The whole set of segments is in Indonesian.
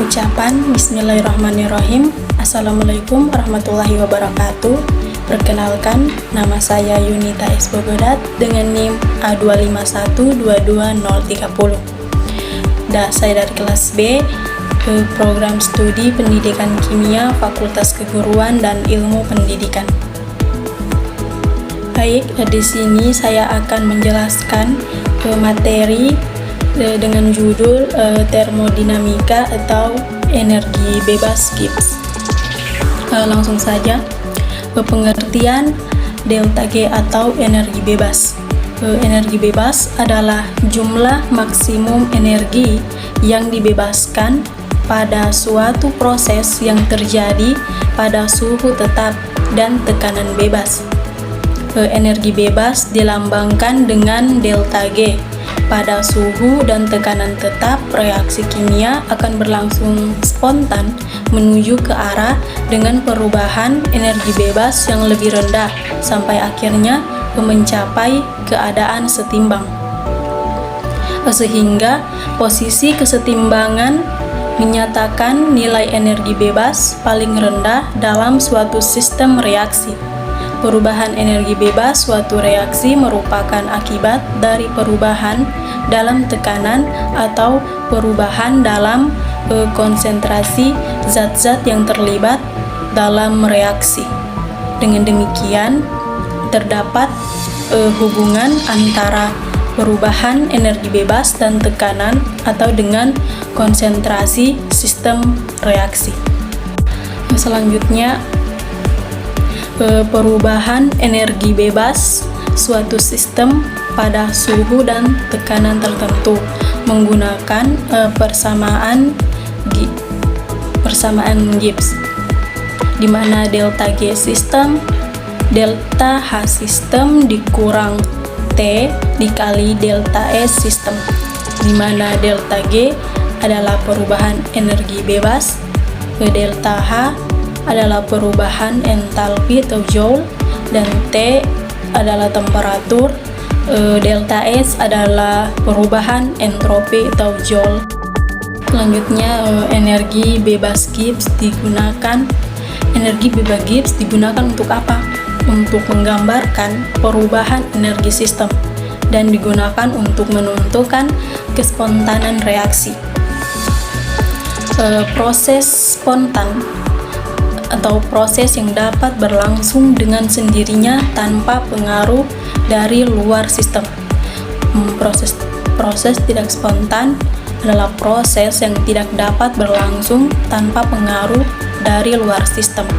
Ucapan Bismillahirrahmanirrahim. Assalamualaikum warahmatullahi wabarakatuh. Perkenalkan, nama saya Yunita S. Bogodat dengan NIM A25122030. Saya dari kelas B, program studi Pendidikan Kimia, Fakultas Keguruan dan Ilmu Pendidikan. Baik, di sini saya akan menjelaskan materi dengan judul termodinamika atau energi bebas Gibbs. Langsung saja, pengertian delta G atau energi bebas. Energi bebas adalah jumlah maksimum energi yang dibebaskan pada suatu proses yang terjadi pada suhu tetap dan tekanan bebas. Energi bebas dilambangkan dengan delta G. Pada suhu dan tekanan tetap, reaksi kimia akan berlangsung spontan menuju ke arah dengan perubahan energi bebas yang lebih rendah sampai akhirnya mencapai keadaan setimbang. Sehingga posisi kesetimbangan menyatakan nilai energi bebas paling rendah dalam suatu sistem reaksi. Perubahan energi bebas suatu reaksi merupakan akibat dari perubahan dalam tekanan atau perubahan dalam konsentrasi zat-zat yang terlibat dalam reaksi. Dengan demikian, terdapat hubungan antara perubahan energi bebas dan tekanan atau dengan konsentrasi sistem reaksi. Selanjutnya, perubahan energi bebas suatu sistem pada suhu dan tekanan tertentu menggunakan persamaan Gibbs, di mana delta G sistem, delta H sistem dikurang T dikali delta S sistem, di mana delta G adalah perubahan energi bebas, delta H adalah perubahan entalpi atau joule, dan T adalah temperatur, delta S adalah perubahan entropi atau joule. Selanjutnya, energi bebas Gibbs digunakan. Energi bebas Gibbs digunakan untuk apa? Untuk menggambarkan perubahan energi sistem dan digunakan untuk menentukan kespontanan reaksi. Proses spontan atau proses yang dapat berlangsung dengan sendirinya tanpa pengaruh dari luar sistem. Proses tidak spontan adalah proses yang tidak dapat berlangsung tanpa pengaruh dari luar sistem.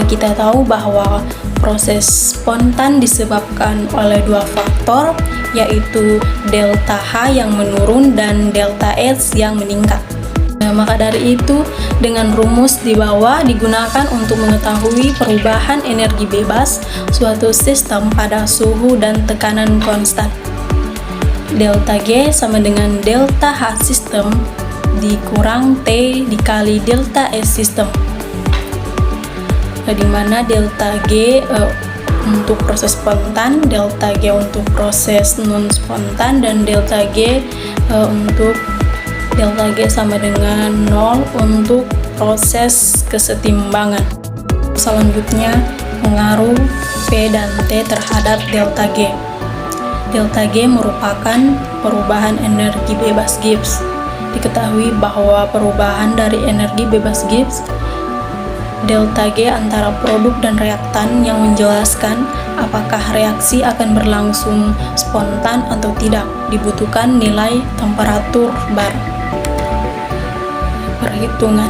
Kita tahu bahwa proses spontan disebabkan oleh dua faktor, yaitu delta H yang menurun dan delta S yang meningkat. Maka dari itu, dengan rumus di bawah digunakan untuk mengetahui perubahan energi bebas suatu sistem pada suhu dan tekanan konstan. Delta G sama dengan delta H sistem dikurang T dikali delta S sistem, di mana delta G untuk proses spontan, delta G untuk proses non spontan, dan delta G delta G sama dengan 0 untuk proses kesetimbangan. Selanjutnya, pengaruh P dan T terhadap delta G. Delta G merupakan perubahan energi bebas Gibbs. Diketahui bahwa perubahan dari energi bebas Gibbs delta G antara produk dan reaktan yang menjelaskan apakah reaksi akan berlangsung spontan atau tidak. Dibutuhkan nilai temperatur bar. Perhitungan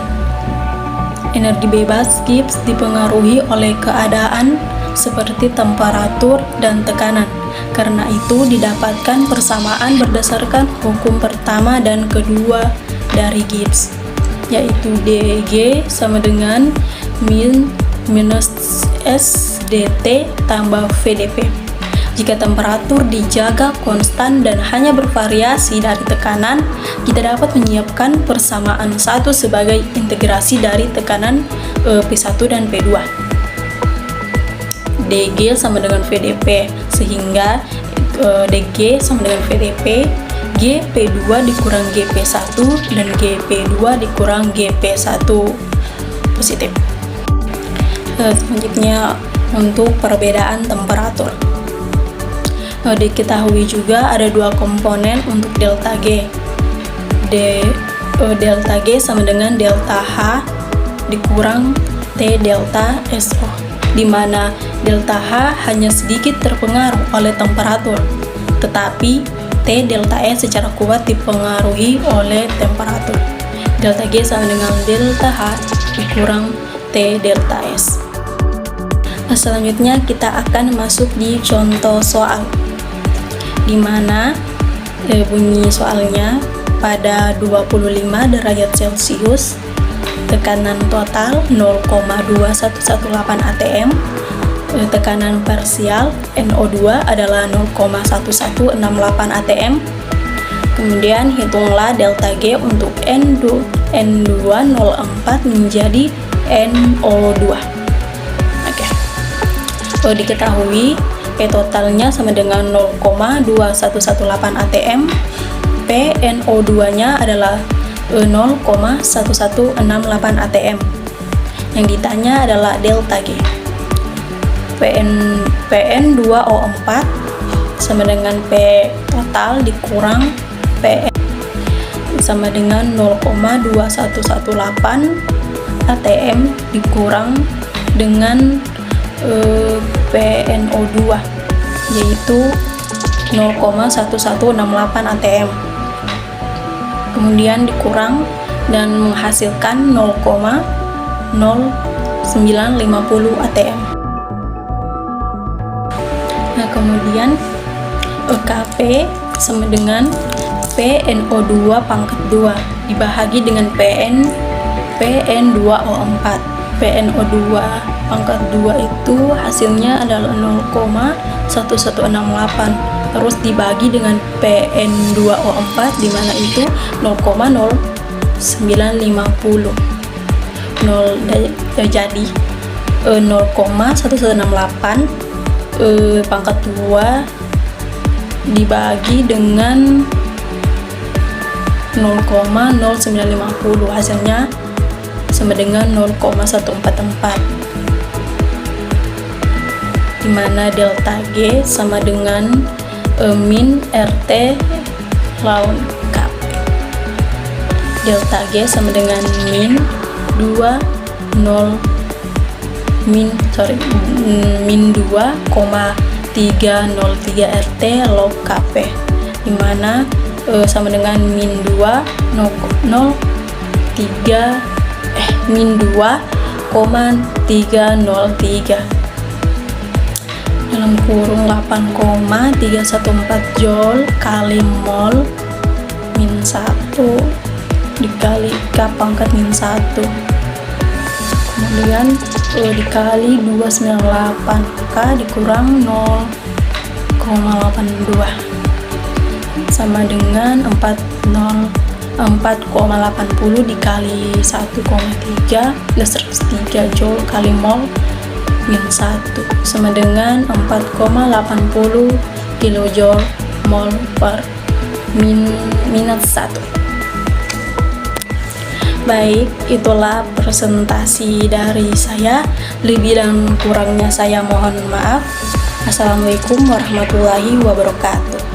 energi bebas Gibbs dipengaruhi oleh keadaan seperti temperatur dan tekanan. Karena itu didapatkan persamaan berdasarkan hukum pertama dan kedua dari Gibbs, yaitu dG sama dengan minus S dt tambah VdP. Jika temperatur dijaga konstan dan hanya bervariasi dari tekanan, kita dapat menyiapkan persamaan satu sebagai integrasi dari tekanan P1 dan P2. dG sama dengan VdP, sehingga dG sama dengan VdP GP2 dikurang GP1 dan GP2 dikurang GP1 positif. Selanjutnya untuk perbedaan temperatur. Diketahui juga ada dua komponen untuk delta G. Delta G sama dengan delta H dikurang T delta SO, di mana delta H hanya sedikit terpengaruh oleh temperatur, tetapi T delta S secara kuat dipengaruhi oleh temperatur. Delta G sama dengan delta H dikurang T delta S. Selanjutnya kita akan masuk di contoh soal, di mana bunyi soalnya pada 25 derajat Celcius tekanan total 0,2118 atm, tekanan parsial NO2 adalah 0,1168 atm. Kemudian hitunglah delta G untuk N204 menjadi NO2. Diketahui P totalnya sama dengan 0,2118 atm, P NO2 nya adalah 0,1168 atm. Yang ditanya adalah delta G. PN2O4 sama dengan P total dikurang PN sama dengan 0,2118 atm dikurang dengan PNO2 yaitu 0,1168 atm, kemudian dikurang dan menghasilkan 0,0950 atm. Nah, kemudian KP sama dengan PNO2 pangkat 2 dibahagi dengan PN2O4. PNO2 pangkat 2 itu hasilnya adalah 0,1168, terus dibagi dengan PN2O4 di mana itu 0,0950. Jadi 0,1168 pangkat 2 dibagi dengan 0,0950, hasilnya sama dengan 0,144, di mana delta G sama dengan min RT lawan KP. Delta G sama dengan min 2,303 RT log KP, di mana sama dengan min 2,303 dalam kurung 8,314 joule kali mol min 1 dikali K pangkat min 1, kemudian dikali 298 K dikurang 0,82 sama dengan 4,80 dikali 1,3 plus 103 joule kali mol min 1 sama dengan 4,80 kilojoule mol per minus 1. Baik, itulah presentasi dari saya. Lebih dan kurangnya saya mohon maaf. Assalamualaikum warahmatullahi wabarakatuh.